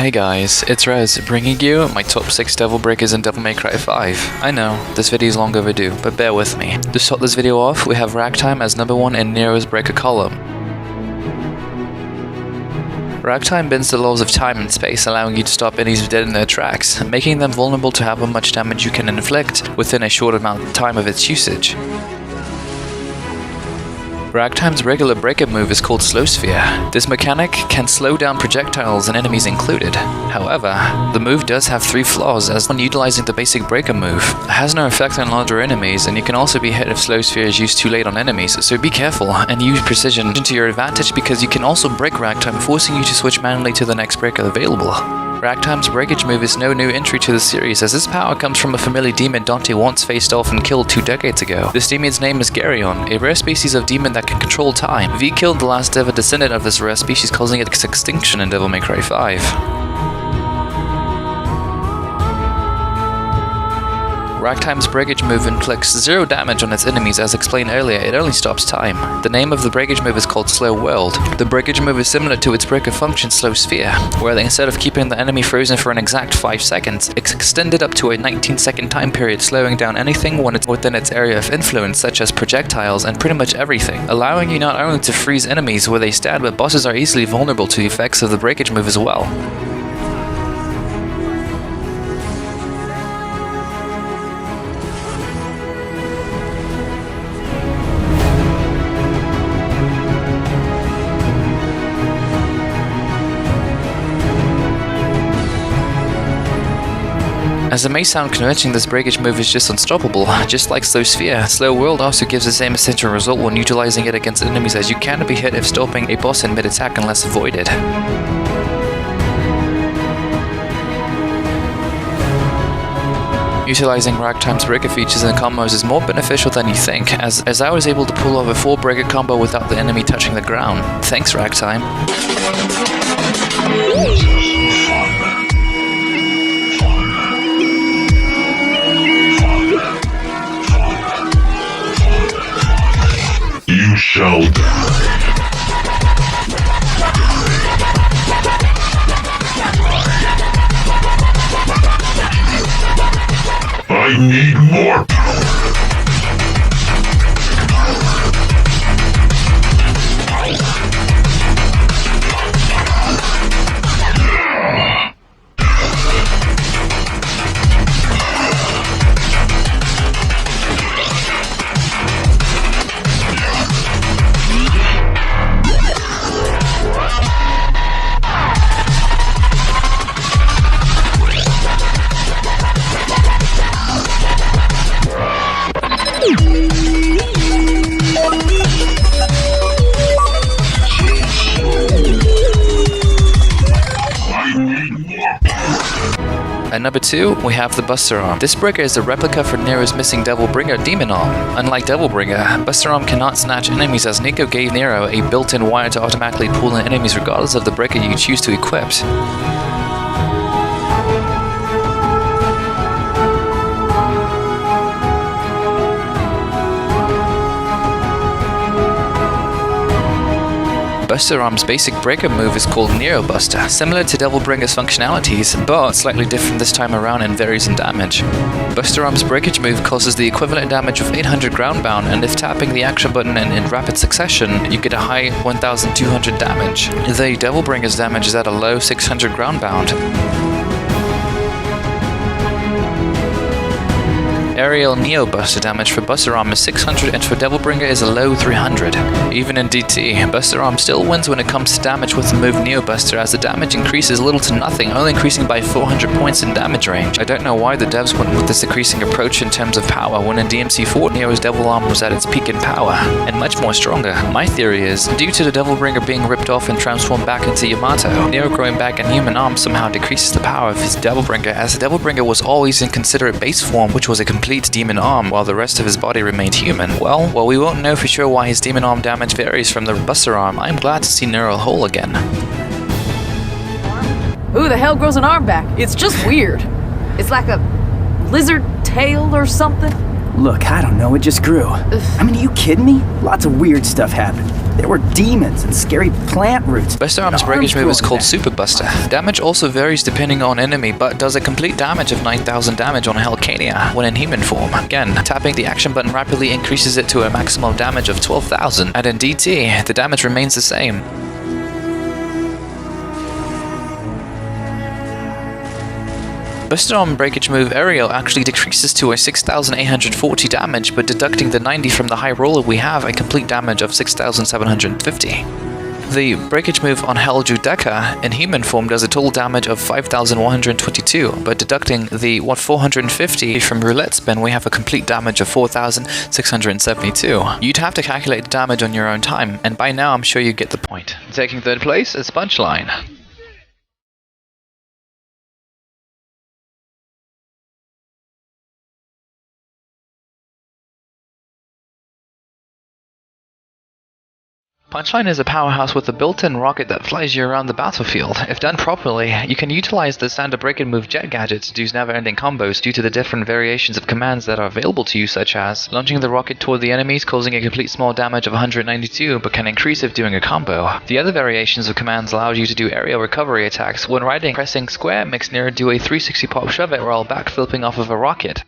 Hi guys, it's Rez, bringing you my top 6 Devil Breakers in Devil May Cry 5. I know, this video is long overdue, but bear with me. To start this video off, we have Ragtime as number 1 in Nero's Breaker column. Ragtime bends the laws of time and space, allowing you to stop enemies dead in their tracks, making them vulnerable to how much damage you can inflict within a short amount of time of its usage. Ragtime's regular breaker move is called Slow Sphere. This mechanic can slow down projectiles and enemies included. However, the move does have 3 flaws, as when utilizing the basic breaker move, it has no effect on larger enemies, and you can also be hit if Slow Sphere is used too late on enemies, so be careful and use precision to your advantage, because you can also break Ragtime, forcing you to switch manually to the next breaker available. Ragtime's breakage move is no new entry to the series, as this power comes from a familiar demon Dante once faced off and killed 2 decades ago. This demon's name is Garyon, a rare species of demon that can control time. V killed the last ever descendant of this rare species, causing its extinction in Devil May Cry 5. Ragtime's breakage move inflicts 0 damage on its enemies. As explained earlier, it only stops time. The name of the breakage move is called Slow World. The breakage move is similar to its breaker function Slow Sphere, where instead of keeping the enemy frozen for an exact 5 seconds, it's extended up to a 19-second time period, slowing down anything when it's within its area of influence, such as projectiles and pretty much everything, allowing you not only to freeze enemies where they stand, but bosses are easily vulnerable to the effects of the breakage move as well. As it may sound convincing, this breakage move is just unstoppable. Just like Slow Sphere, Slow World also gives the same essential result when utilizing it against enemies, as you can be hit if stopping a boss in mid-attack unless avoided. Utilizing Ragtime's breaker features and combos is more beneficial than you think, as I was able to pull off a full breaker combo without the enemy touching the ground. Thanks, Ragtime. You shall die. I need more power. At number 2, we have the Buster Arm. This breaker is a replica for Nero's missing Devil Bringer Demon Arm. Unlike Devil Bringer, Buster Arm cannot snatch enemies, as Nico gave Nero a built-in wire to automatically pull in enemies regardless of the breaker you choose to equip. Buster Arm's basic breaker move is called Nero Buster, similar to Devil Bringer's functionalities, but slightly different this time around and varies in damage. Buster Arm's breakage move causes the equivalent damage of 800 ground bound, and if tapping the action button in rapid succession, you get a high 1200 damage. The Devil Bringer's damage is at a low 600 ground bound. Aerial Neo Buster damage for Buster Arm is 600, and for Devil Bringer is a low 300. Even in DT, Buster Arm still wins when it comes to damage with the move Neo Buster, as the damage increases little to nothing, only increasing by 400 points in damage range. I don't know why the devs went with this decreasing approach in terms of power, when in DMC4 Nero's Devil Arm was at its peak in power, and much more stronger. My theory is, due to the Devil Bringer being ripped off and transformed back into Yamato, Nero growing back in human arm somehow decreases the power of his Devil Bringer, as the Devil Bringer was always in considerate base form, which was a complete demon arm, while the rest of his body remained human. Well, while we won't know for sure why his demon arm damage varies from the Buster Arm, I'm glad to see Nero whole again. Who the hell grows an arm back? It's just weird. It's like a lizard tail or something. Look, I don't know, it just grew. I mean, are you kidding me? Lots of weird stuff happened. There were demons and scary plant roots. Buster Arm's breakage move is called Super Buster. Damage also varies depending on enemy, but does a complete damage of 9,000 damage on Hellcania when in human form. Again, tapping the action button rapidly increases it to a maximum damage of 12,000, and in DT, the damage remains the same. Buster Arm breakage move Aerial actually decreases to a 6,840 damage, but deducting the 90 from the high roller we have a complete damage of 6,750. The breakage move on Hell Judeka in human form does a total damage of 5,122, but deducting the 450 from roulette spin we have a complete damage of 4,672. You'd have to calculate the damage on your own time, and by now I'm sure you get the point. Taking third place is Punchline. Punchline is a powerhouse with a built-in rocket that flies you around the battlefield. If done properly, you can utilize the standard break-and move jet gadget to do never-ending combos due to the different variations of commands that are available to you, such as launching the rocket toward the enemies, causing a complete small damage of 192, but can increase if doing a combo. The other variations of commands allow you to do aerial recovery attacks. When riding, pressing square makes Nero do a 360 pop shove it while backflipping off of a rocket.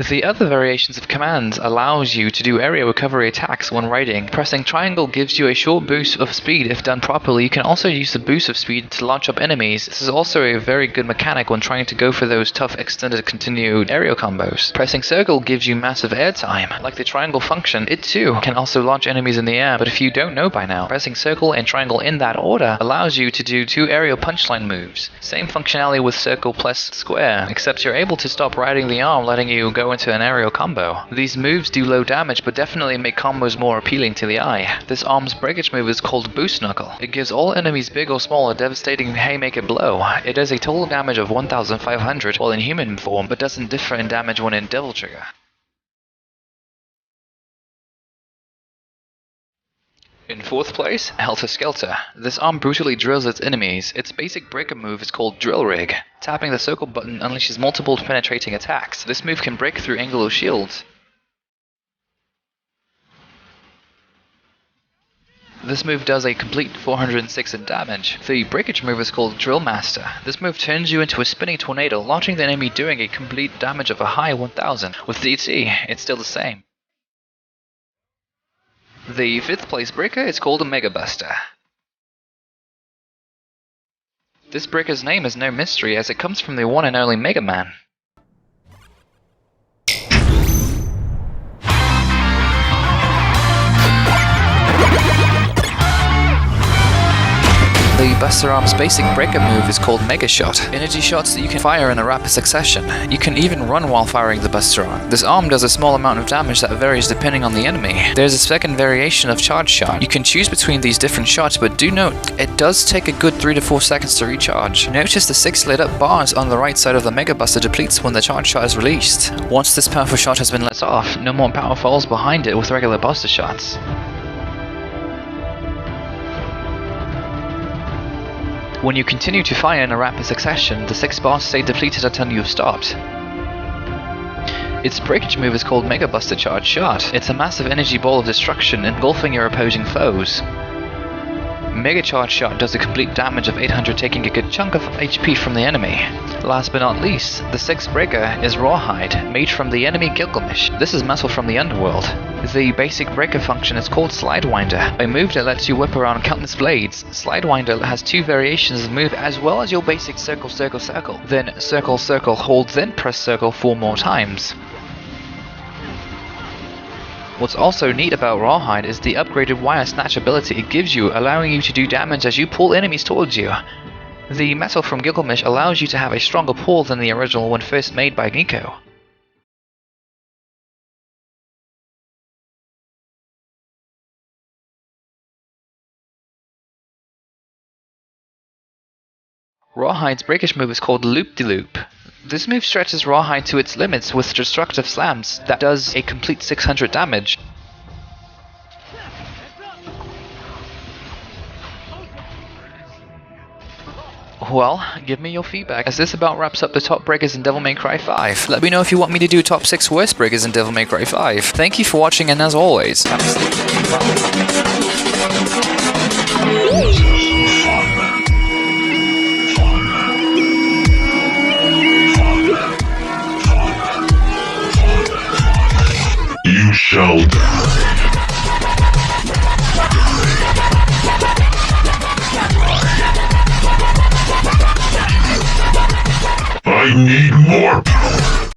The other variations of commands allows you to do area recovery attacks when riding. Pressing triangle gives you a short boost of speed if done properly. You can also use the boost of speed to launch up enemies. This is also a very good mechanic when trying to go for those tough extended continued aerial combos. Pressing circle gives you massive air time. Like the triangle function, it too can also launch enemies in the air, but if you don't know by now, pressing circle and triangle in that order allows you to do 2 aerial punchline moves. Same functionality with circle plus square, except you're able to stop riding the arm, letting you go into an aerial combo. These moves do low damage but definitely make combos more appealing to the eye. This arm's breakage move is called Boost Knuckle. It gives all enemies big or small a devastating haymaker blow. It does a total damage of 1,500 while in human form, but doesn't differ in damage when in Devil Trigger. In fourth place, Helter Skelter. This arm brutally drills its enemies. Its basic breaker move is called Drill Rig. Tapping the circle button unleashes multiple penetrating attacks. This move can break through angular shields. This move does a complete 406 in damage. The breakage move is called Drill Master. This move turns you into a spinning tornado, launching the enemy doing a complete damage of a high 1000. With DT, it's still the same. The fifth place breaker is called a Mega Buster. This breaker's name is no mystery as it comes from the one and only Mega Man. The Buster Arm's basic breaker move is called Mega Shot. Energy shots that you can fire in a rapid succession. You can even run while firing the Buster Arm. This arm does a small amount of damage that varies depending on the enemy. There's a second variation of Charge Shot. You can choose between these different shots, but do note, it does take a good 3 to 4 seconds to recharge. Notice the 6 lit up bars on the right side of the Mega Buster depletes when the Charge Shot is released. Once this powerful shot has been let off, no more power falls behind it with regular Buster shots. When you continue to fire in a rapid succession, the 6 bars stay depleted until you've stopped. Its breakage move is called Mega Buster Charge Shot. It's a massive energy ball of destruction engulfing your opposing foes. Mega Charge Shot does a complete damage of 800, taking a good chunk of HP from the enemy. Last but not least, the 6th breaker is Rawhide, made from the enemy Gilgamesh. This is metal from the underworld. The basic breaker function is called Slidewinder, a move that lets you whip around countless blades. Slidewinder has 2 variations of move as well as your basic circle, circle, circle. Then circle, circle, hold, then press circle 4 more times. What's also neat about Rawhide is the upgraded wire snatch ability it gives you, allowing you to do damage as you pull enemies towards you. The metal from Gilgamesh allows you to have a stronger pull than the original when first made by Nico. Rawhide's breakage move is called Loop-de-Loop. This move stretches Rawhide to its limits with destructive slams that does a complete 600 damage. Well, give me your feedback, as this about wraps up the top breakers in Devil May Cry 5. Let me know if you want me to do top 6 worst breakers in Devil May Cry 5. Thank you for watching, and as always, have a You shall die. I need more power.